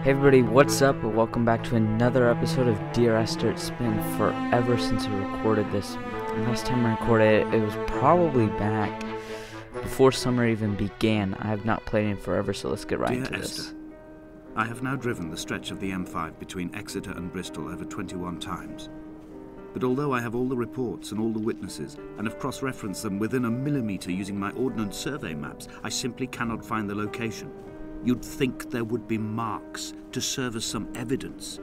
Hey everybody, what's up? And welcome back to another episode of Dear Esther. It's been forever since I recorded this. Last time I recorded it, it was probably back before summer even began. I have not played in forever, so let's get right into this. Dear Esther, I have now driven the stretch of the M5 between Exeter and Bristol over 21 times. But although I have all the reports and all the witnesses, and have cross-referenced them within a millimetre using my Ordnance Survey maps, I simply cannot find the location. You'd think there would be marks to serve as some evidence.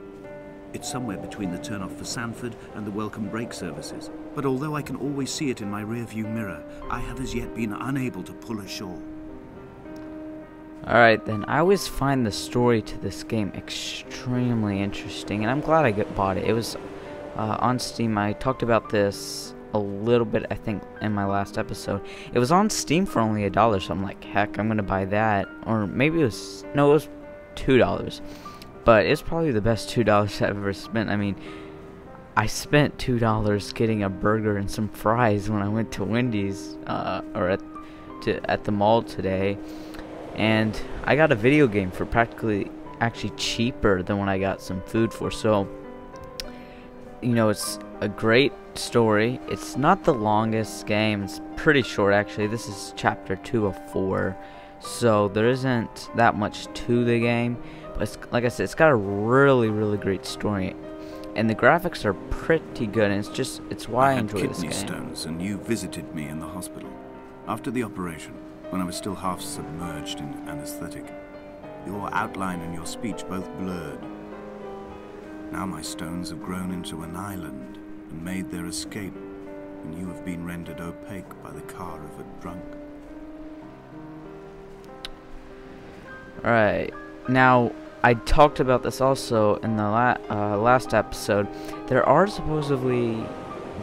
It's somewhere between the turn-off for Sanford and the welcome brake services. But although I can always see it in my rear-view mirror, I have as yet been unable to pull ashore. Alright then, I always find the story to this game extremely interesting, and I'm glad I bought it. It was on Steam. I talked about this a little bit, I think, in my last episode. It was on Steam for only $1, so I'm like, heck, I'm gonna buy that. Or maybe it was, no, it was $2. But it's probably the best $2 I've ever spent. I mean, I spent $2 getting a burger and some fries when I went to Wendy's, or at the mall today. And I got a video game for practically actually cheaper than when I got some food for. So, you know, it's a great story. It's not the longest game. It's pretty short, actually. This is chapter 2 of 4, so there isn't that much to the game. But it's, like I said, it's got a really great story, and the graphics are pretty good. And it's why I enjoy this game. I had kidney stones, and you visited me in the hospital after the operation, when I was still half submerged in anesthetic. Your outline and your speech both blurred. Now my stones have grown into an island and made their escape, and you have been rendered opaque by the car of a drunk. Alright, now I talked about this also in the last episode. There are supposedly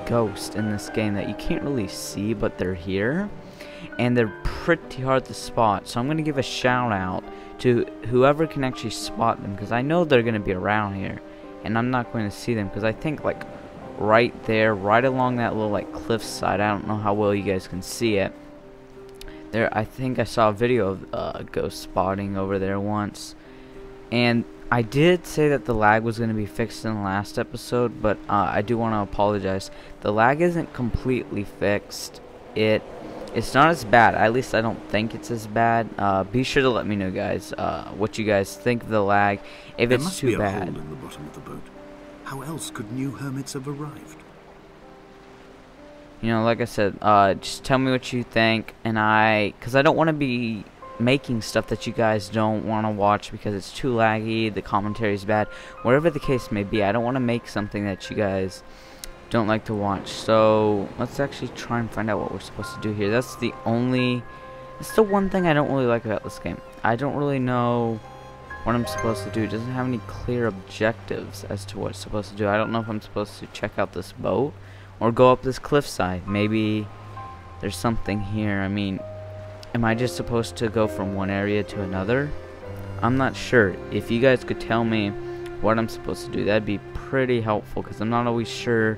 ghosts in this game that you can't really see, but they're here, and they're pretty hard to spot. So I'm going to give a shout out to whoever can actually spot them, because I know they're going to be around here. And I'm not going to see them because I think like right there, right along that little like cliffside, I don't know how well you guys can see it. There, I think I saw a video of ghost spotting over there once. And I did say that the lag was going to be fixed in the last episode, but I do want to apologize. The lag isn't completely fixed. It's not as bad. At least I don't think it's as bad. Be sure to let me know, guys, what you guys think of the lag. If it's too bad. There must be a hole in the bottom of the boat. How else could new hermits have arrived? You know, like I said, just tell me what you think, and because I don't want to be making stuff that you guys don't want to watch because it's too laggy, the commentary is bad, whatever the case may be. I don't want to make something that you guys don't like to watch. So let's actually try and find out what we're supposed to do here. That's the one thing I don't really like about this game. I don't really know what I'm supposed to do. It doesn't have any clear objectives as to what it's supposed to do. I don't know if I'm supposed to check out this boat or go up this cliffside. Maybe there's something here. I mean, am I just supposed to go from one area to another? I'm not sure. If you guys could tell me what I'm supposed to do, that'd be pretty helpful, because I'm not always sure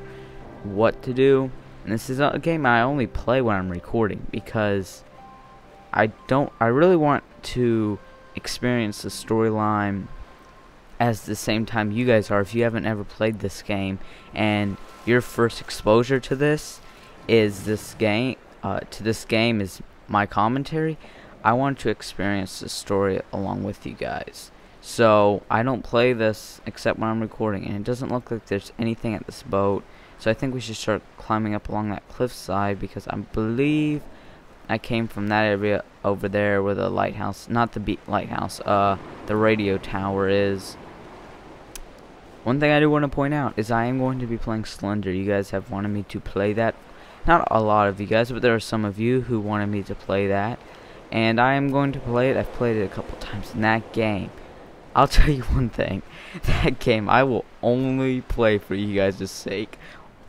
what to do. And this is a game I only play when I'm recording, because I really want to experience the storyline as the same time you guys are. If you haven't ever played this game and your first exposure to this is is my commentary, I want to experience the story along with you guys. So I don't play this except when I'm recording, and it doesn't look like there's anything at this boat. So I think we should start climbing up along that cliffside, because I believe I came from that area over there where the lighthouse, not the lighthouse, the radio tower is. One thing I do want to point out is I am going to be playing Slender. You guys have wanted me to play that. Not a lot of you guys, but there are some of you who wanted me to play that, and I am going to play it. I've played it a couple times in that game. I'll tell you one thing, that game I will only play for you guys' sake.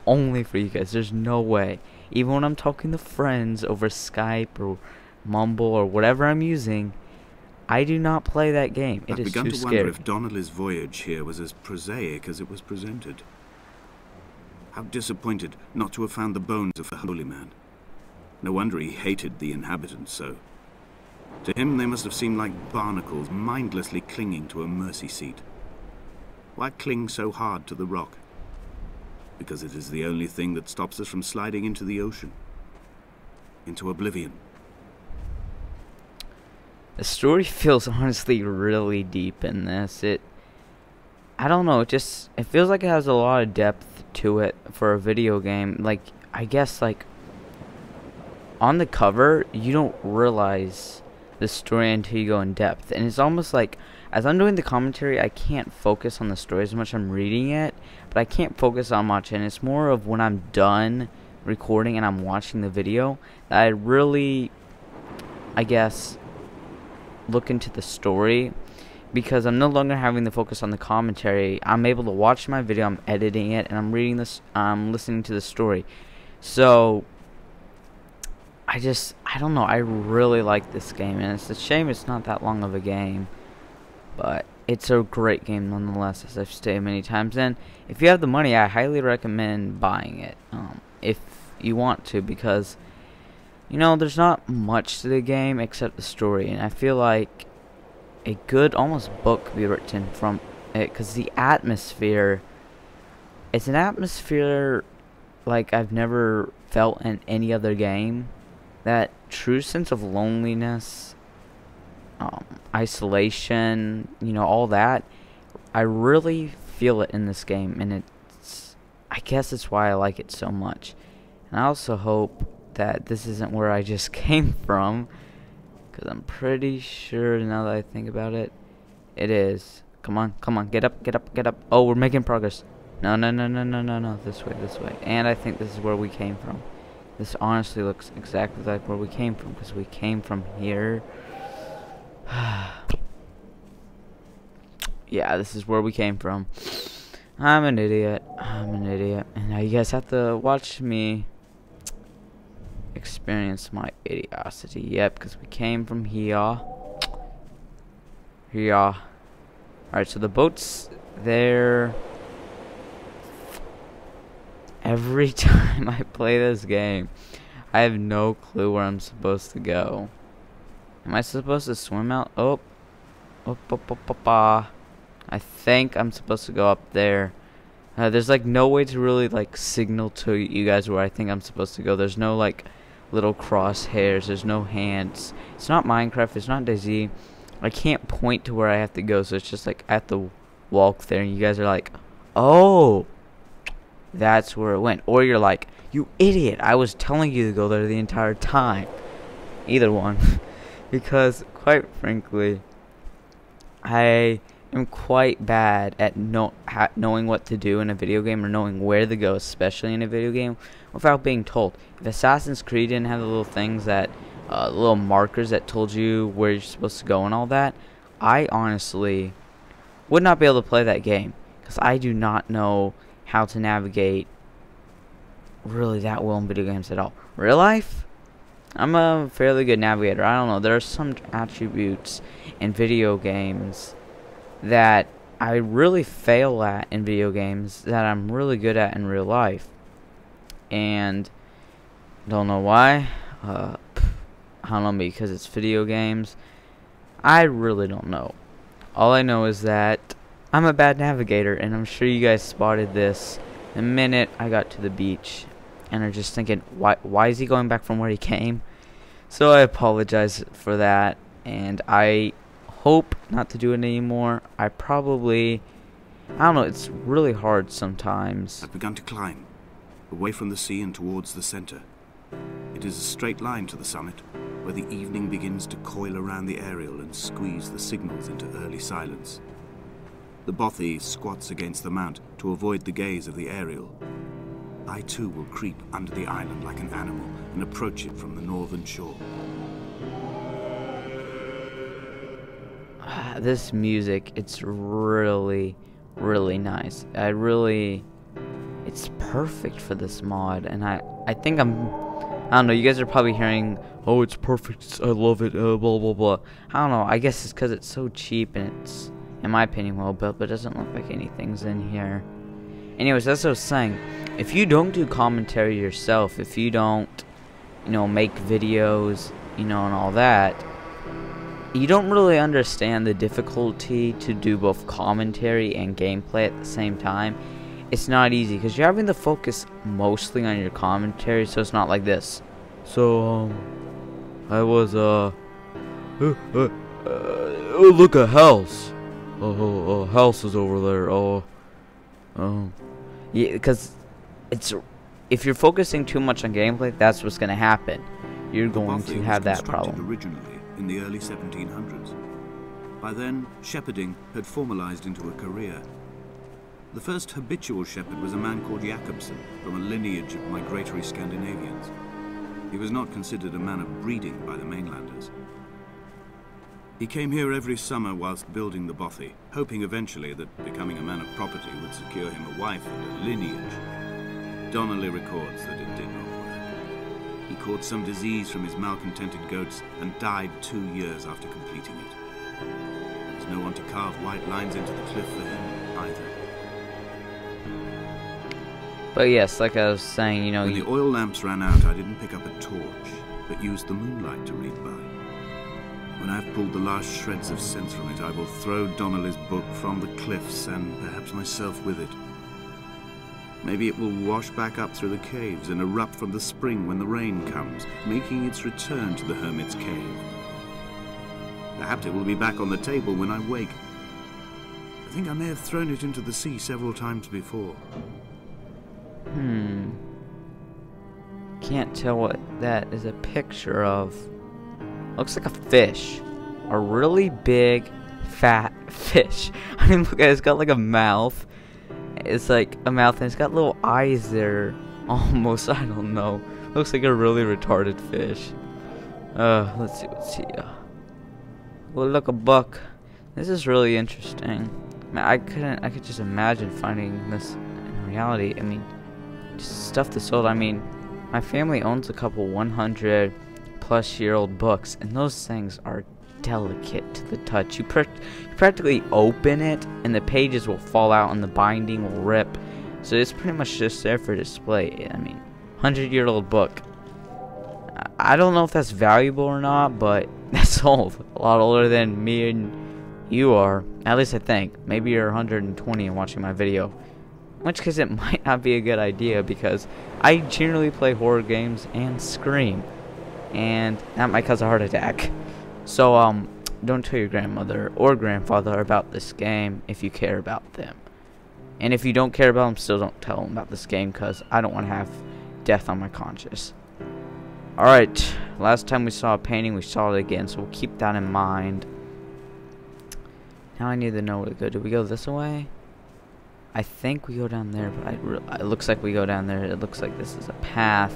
Only for you guys. There's no way. Even when I'm talking to friends over Skype or Mumble or whatever I'm using, I do not play that game. It is too scary. I've begun to wonder if Donnelly's voyage here was as prosaic as it was presented. How disappointed not to have found the bones of the holy man. No wonder he hated the inhabitants so. To him, they must have seemed like barnacles mindlessly clinging to a mercy seat. Why cling so hard to the rock? Because it is the only thing that stops us from sliding into the ocean. Into oblivion. The story feels honestly really deep in this. I don't know, it feels like it has a lot of depth to it for a video game. Like, I guess, like, on the cover, you don't realize the story until you go in depth. And it's almost like, as I'm doing the commentary, I can't focus on the story as much. I'm reading it, but I can't focus on much. And it's more of when I'm done recording and I'm watching the video that I really, I guess, look into the story, because I'm no longer having to focus on the commentary. I'm able to watch my video, I'm editing it, and I'm reading this, I'm listening to the story. So I don't know, I really like this game, and it's a shame it's not that long of a game, but it's a great game nonetheless, as I've stated many times. And if you have the money, I highly recommend buying it, if you want to, because, you know, there's not much to the game except the story, and I feel like a good, almost book could be written from it, because the atmosphere, it's an atmosphere like I've never felt in any other game. That true sense of loneliness, isolation, you know, all that, I really feel it in this game, and I guess it's why I like it so much. And I also hope that this isn't where I just came from, because I'm pretty sure, now that I think about it, it is. Come on, come on, get up, get up, get up. Oh, we're making progress. No, no, no, no, no, no, no, this way, this way. And I think this is where we came from. This honestly looks exactly like where we came from, because we came from here. Yeah, this is where we came from. I'm an idiot. I'm an idiot. And now you guys have to watch me experience my idiocy. Yep, because we came from here. Here. Alright, so the boat's there. Every time I play this game, I have no clue where I'm supposed to go. Am I supposed to swim out? Oh. I think I'm supposed to go up there. There's like no way to really like signal to you guys where I think I'm supposed to go. There's no like little crosshairs. There's no hands. It's not Minecraft. It's not DayZ. I can't point to where I have to go, so it's just like I have to walk there, and you guys are like, oh, that's where it went. Or you're like, you idiot, I was telling you to go there the entire time. Either one. Because, quite frankly, I am quite bad at knowing what to do in a video game, or knowing where to go, especially in a video game, without being told. If Assassin's Creed didn't have the little things that, little markers that told you where you're supposed to go and all that, I honestly would not be able to play that game, because I do not know how to navigate really that well in video games at all. Real life, I'm a fairly good navigator. I don't know, there are some attributes in video games that I really fail at in video games that I'm really good at in real life, and don't know why. I don't know, because it's video games. I really don't know. All I know is that I'm a bad navigator, and I'm sure you guys spotted this the minute I got to the beach and are just thinking, why is he going back from where he came? So I apologize for that, and I hope not to do it anymore. I don't know, it's really hard sometimes. I've begun to climb, away from the sea and towards the center. It is a straight line to the summit, where the evening begins to coil around the aerial and squeeze the signals into early silence. The bothy squats against the mount to avoid the gaze of the aerial. I too will creep under the island like an animal and approach it from the northern shore. This music, it's really, really nice. It's perfect for this mod, and I think I don't know, you guys are probably hearing, oh, it's perfect, I love it, blah, blah, blah. I don't know, I guess it's because it's so cheap, and it's, in my opinion, well built, but it doesn't look like anything's in here. Anyways, that's what I was saying. If you don't do commentary yourself, if you don't, you know, make videos, you know, and all that, you don't really understand the difficulty to do both commentary and gameplay at the same time. It's not easy because you're having to focus mostly on your commentary, so it's not like this. So I was oh, look, a house. Oh, house is over there. Yeah, because it's, if you're focusing too much on gameplay, that's what's gonna happen. You're going to have that problem. Originally in the early 1700s. By then, shepherding had formalized into a career. The first habitual shepherd was a man called Jakobsen, from a lineage of migratory Scandinavians. He was not considered a man of breeding by the mainlanders. He came here every summer whilst building the bothy, hoping eventually that becoming a man of property would secure him a wife and a lineage. Donnelly records that it did not work. He caught some disease from his malcontented goats and died 2 years after completing it. There was no one to carve white lines into the cliff for him either. But yes, like I was saying, you know, when the oil lamps ran out, I didn't pick up a torch, but used the moonlight to read by. When I've pulled the last shreds of sense from it, I will throw Donnelly's book from the cliffs, and perhaps myself with it. Maybe it will wash back up through the caves and erupt from the spring when the rain comes, making its return to the hermit's cave. Perhaps it will be back on the table when I wake. I think I may have thrown it into the sea several times before. Can't tell what that is a picture of. Looks like a fish. A really big, fat fish. I mean, look at it. It's got like a mouth. It's like a mouth and it's got little eyes there. Almost, I don't know. Looks like a really retarded fish. Let's see what's here. Well, look, a buck. This is really interesting. Man, I could just imagine finding this in reality. I mean, just stuff this old. I mean, my family owns a couple 100-plus-year-old books, and those things are delicate to the touch. You practically open it, and the pages will fall out, and the binding will rip. So it's pretty much just there for display. I mean, 100-year-old book. I don't know if that's valuable or not, but that's old. A lot older than me and you are. At least I think. Maybe you're 120 and watching my video. In which case it might not be a good idea, because I generally play horror games and scream. And that might cause a heart attack. So, don't tell your grandmother or grandfather about this game if you care about them. And if you don't care about them, still don't tell them about this game, because I don't want to have death on my conscience. Alright, last time we saw a painting, we saw it again, so we'll keep that in mind. Now I need to know where to go. Do we go this way? I think we go down there, but it looks like we go down there. It looks like this is a path.